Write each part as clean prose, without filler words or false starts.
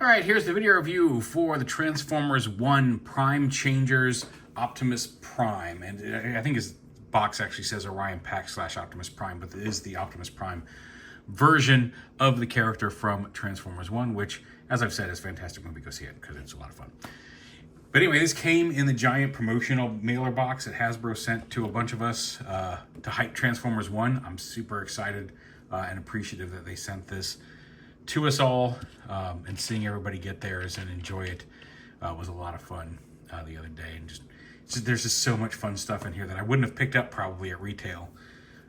All right, here's the video review for the Transformers 1 Prime Changers Optimus Prime. And I think his box actually says Orion Pack / Optimus Prime, but it is the Optimus Prime version of the character from Transformers 1, which, as I've said, is a fantastic movie. Go see it because it's a lot of fun. But anyway, this came in the giant promotional mailer box that Hasbro sent to a bunch of us to hype Transformers 1. I'm super excited and appreciative that they sent this to us all, and seeing everybody get theirs and enjoy it was a lot of fun the other day. And just there's just so much fun stuff in here that I wouldn't have picked up probably at retail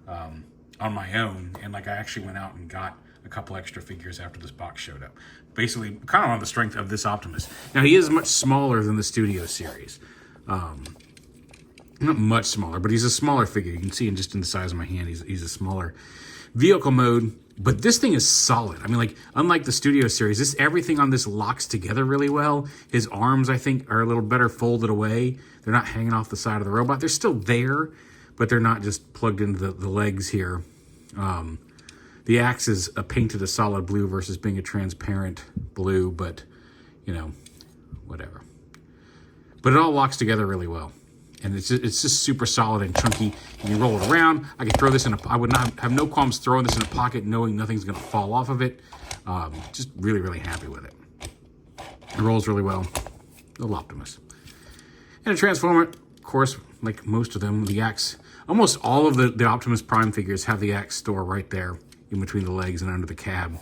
on my own. And like I actually went out and got a couple extra figures after this box showed up. Basically, kind of on the strength of this Optimus. Now, he is much smaller than the Studio Series. Not much smaller, but he's a smaller figure. You can see him just in the size of my hand. He's a smaller vehicle mode. But this thing is solid. I mean, like, unlike the Studio Series, everything on this locks together really well. His arms, I think, are a little better folded away. They're not hanging off the side of the robot. They're still there, but they're not just plugged into the legs here. The axe is painted a solid blue versus being a transparent blue, but, you know, whatever. But it all locks together really well. And it's just super solid and chunky. You can roll it around. I could throw this in I would not have no qualms throwing this in a pocket knowing nothing's going to fall off of it. Just really, really happy with it. It rolls really well. Little Optimus. And a Transformer, of course, like most of them, the axe. Almost all of the Optimus Prime figures have the axe store right there in between the legs and under the cab.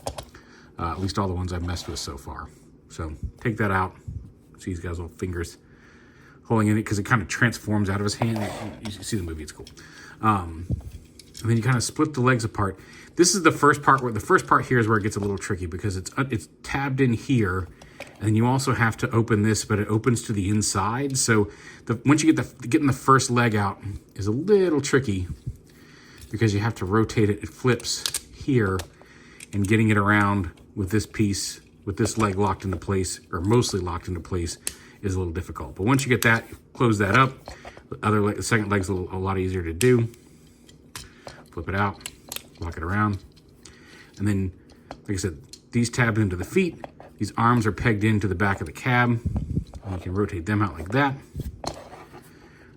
At least all the ones I've messed with so far. So take that out. See these guys' little fingers holding in it because it kind of transforms out of his hand. You see the movie, it's cool. And then you kind of split the legs apart. This is the first part where the first part here is where it gets a little tricky because it's tabbed in here, and you also have to open this, but it opens to the inside. So once you getting the first leg out is a little tricky because you have to rotate it. It flips here, and getting it around with this piece, with this leg locked into place, or mostly locked into place, is a little difficult. But once you get that, close that up. The second leg's a lot easier to do. Flip it out, lock it around. And then, like I said, these tab into the feet. These arms are pegged into the back of the cab. And you can rotate them out like that.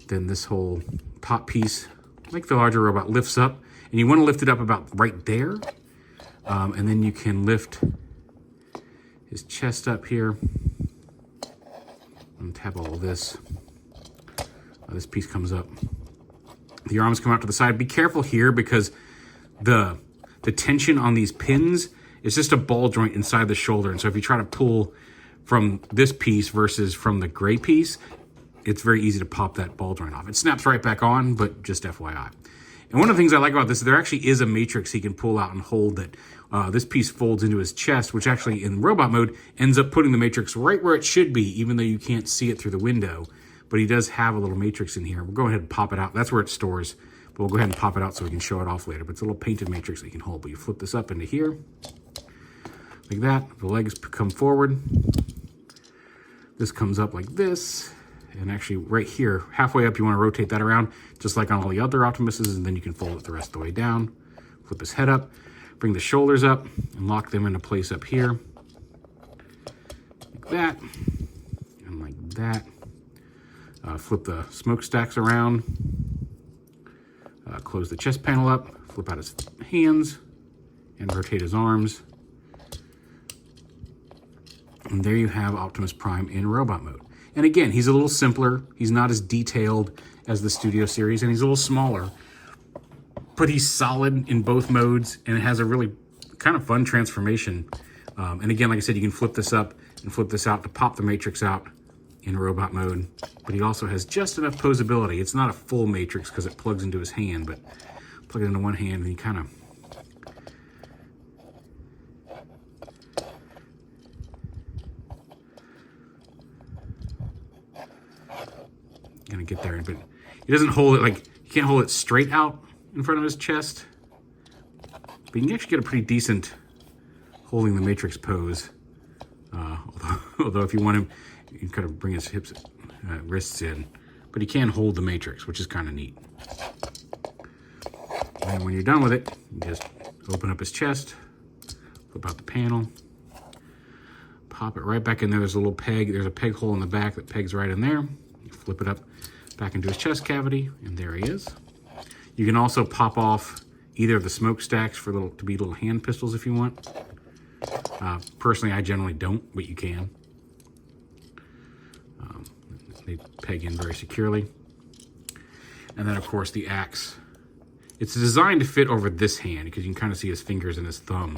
Then this whole top piece, like the larger robot, lifts up. And you want to lift it up about right there. And then you can lift his chest up here. Untap all of this. This piece comes up. The arms come out to the side. Be careful here because the tension on these pins is just a ball joint inside the shoulder. And so if you try to pull from this piece versus from the gray piece, it's very easy to pop that ball joint off. It snaps right back on, but just FYI. And one of the things I like about this is there actually is a matrix he can pull out and hold that this piece folds into his chest, which actually in robot mode ends up putting the matrix right where it should be, even though you can't see it through the window. But he does have a little matrix in here. We'll go ahead and pop it out. That's where it stores, but we'll go ahead and pop it out so we can show it off later. But it's a little painted matrix that you can hold. But you flip this up into here, like that. The legs come forward. This comes up like this. And actually right here, halfway up, you want to rotate that around, just like on all the other Optimuses, and then you can fold it the rest of the way down. Flip his head up, bring the shoulders up, and lock them into place up here. Like that, and like that. Flip the smokestacks around. Close the chest panel up, flip out his hands, and rotate his arms. And there you have Optimus Prime in robot mode. And again, he's a little simpler. He's not as detailed as the Studio Series, and he's a little smaller. But he's solid in both modes, and it has a really kind of fun transformation. And again, like I said, you can flip this up and flip this out to pop the matrix out in robot mode. But he also has just enough posability. It's not a full matrix because it plugs into his hand, but plug it into one hand, and he kind of... gonna get there, but he doesn't hold it like, you can't hold it straight out in front of his chest, but you can actually get a pretty decent holding the matrix pose. Although if you want him, you can kind of bring his hips, wrists in, but he can hold the matrix, which is kind of neat. And when you're done with it, you just open up his chest, flip out the panel, pop it right back in there. There's a little peg. There's a peg hole in the back that pegs right in there. You flip it up back into his chest cavity, and there he is. You can also pop off either of the smokestacks to be little hand pistols if you want. Personally, I generally don't, but you can. They peg in very securely. And then, of course, the axe. It's designed to fit over this hand because you can kind of see his fingers and his thumb.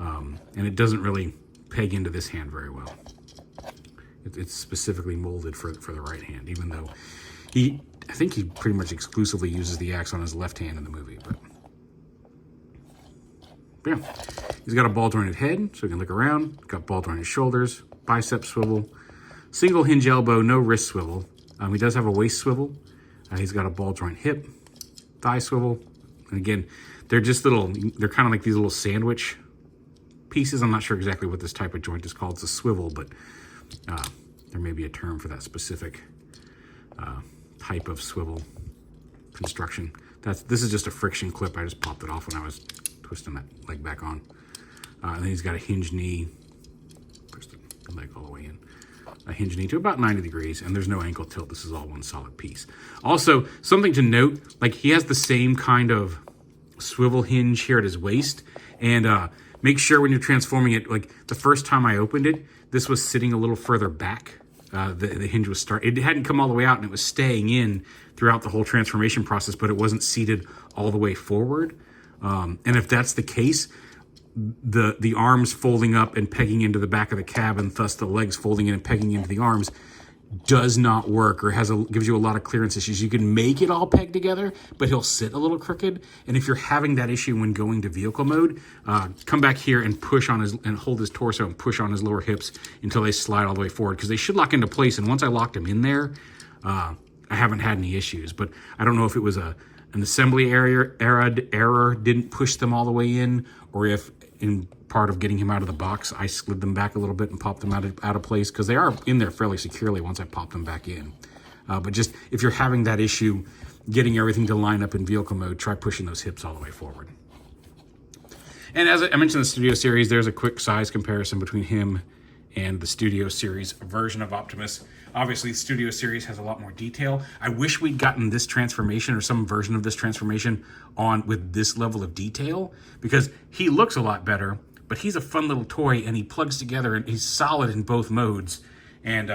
And it doesn't really peg into this hand very well. It's specifically molded for the right hand, even though I think he pretty much exclusively uses the axe on his left hand in the movie. But yeah, he's got a ball jointed head, so he can look around. Got ball jointed shoulders, bicep swivel, single hinge elbow, no wrist swivel. He does have a waist swivel. He's got a ball joint hip, thigh swivel. And again, they're just they're kind of like these little sandwich pieces. I'm not sure exactly what this type of joint is called. It's a swivel, but there may be a term for that specific type of swivel construction. This is just a friction clip. I just popped it off when I was twisting that leg back on. And then he's got a hinge knee. Push the leg all the way in. A hinge knee to about 90 degrees, and there's no ankle tilt. This is all one solid piece. Also, something to note, like he has the same kind of swivel hinge here at his waist, and make sure when you're transforming it, like the first time I opened it, this was sitting a little further back. The hinge was it hadn't come all the way out, and it was staying in throughout the whole transformation process, but it wasn't seated all the way forward. And if that's the case, the arms folding up and pegging into the back of the cab, and thus the legs folding in and pegging into the arms, does not work, or gives you a lot of clearance issues. You can make it all peg together, but he'll sit a little crooked. And if you're having that issue when going to vehicle mode, come back here and push on and hold his torso and push on his lower hips until they slide all the way forward, because they should lock into place. And once I locked him in there, I haven't had any issues. But I don't know if it was an assembly error didn't push them all the way in, or if in part of getting him out of the box, I slid them back a little bit and popped them out of place, because they are in there fairly securely once I pop them back in. But just if you're having that issue getting everything to line up in vehicle mode, try pushing those hips all the way forward. And as I mentioned in the Studio Series, there's a quick size comparison between him and the Studio Series version of Optimus. Obviously, the Studio Series has a lot more detail. I wish we'd gotten this transformation or some version of this transformation on with this level of detail, because he looks a lot better, but he's a fun little toy, and he plugs together, and he's solid in both modes, and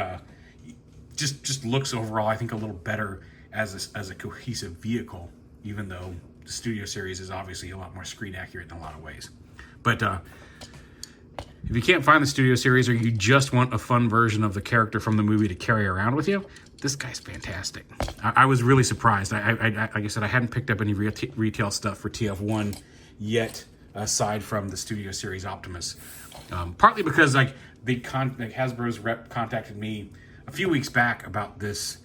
just looks overall, I think, a little better as a cohesive vehicle, even though the Studio Series is obviously a lot more screen accurate in a lot of ways. But if you can't find the Studio Series, or you just want a fun version of the character from the movie to carry around with you, this guy's fantastic. I was really surprised. Like I said, I hadn't picked up any retail stuff for TF1 yet, aside from the Studio Series Optimus. Partly because Hasbro's rep contacted me a few weeks back about this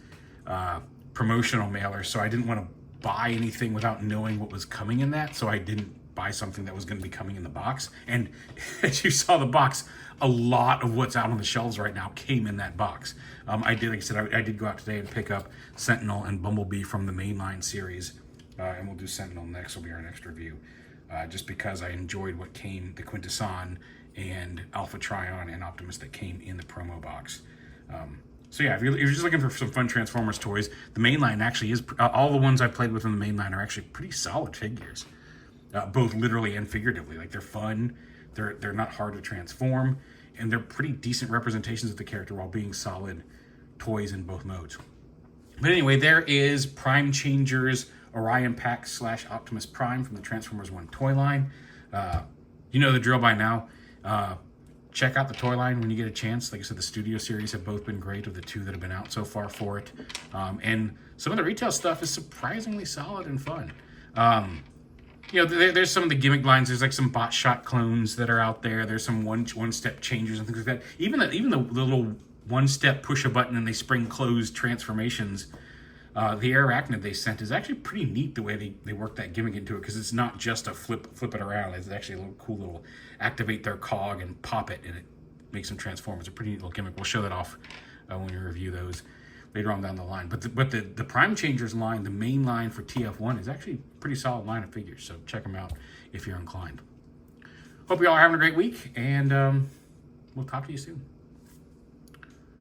promotional mailer, so I didn't want to buy anything without knowing what was coming in that, so I didn't buy something that was going to be coming in the box. And as you saw the box, a lot of what's out on the shelves right now came in that box. I did go out today and pick up Sentinel and Bumblebee from the mainline series, and we'll do Sentinel next. Will be our next review, just because I enjoyed what came, the Quintesson and Alpha Trion and Optimus that came in the promo box. So yeah, if you're just looking for some fun Transformers toys, the mainline actually is, all the ones I played with in the mainline are actually pretty solid figures. Both literally and figuratively. Like, they're fun, they're not hard to transform, and they're pretty decent representations of the character while being solid toys in both modes. But anyway, there is Prime Changers Orion Pack / Optimus Prime from the Transformers 1 toy line. You know the drill by now. Check out the toy line when you get a chance. Like I said, the Studio Series have both been great, of the two that have been out so far for it. And some of the retail stuff is surprisingly solid and fun. You know, there's some of the gimmick lines. There's like some bot shot clones that are out there. There's some one-step changers and things like that. Even the little one-step push a button and they spring closed transformations. The Arachnid they sent is actually pretty neat, the way they work that gimmick into it, because it's not just a flip it around. It's actually a little cool little activate their cog and pop it, and it makes them transform. It's a pretty neat little gimmick. We'll show that off when we review those later on down the line. But the Prime Changers line, the main line for TF1, is actually a pretty solid line of figures. So check them out if you're inclined. Hope you all are having a great week, and we'll talk to you soon.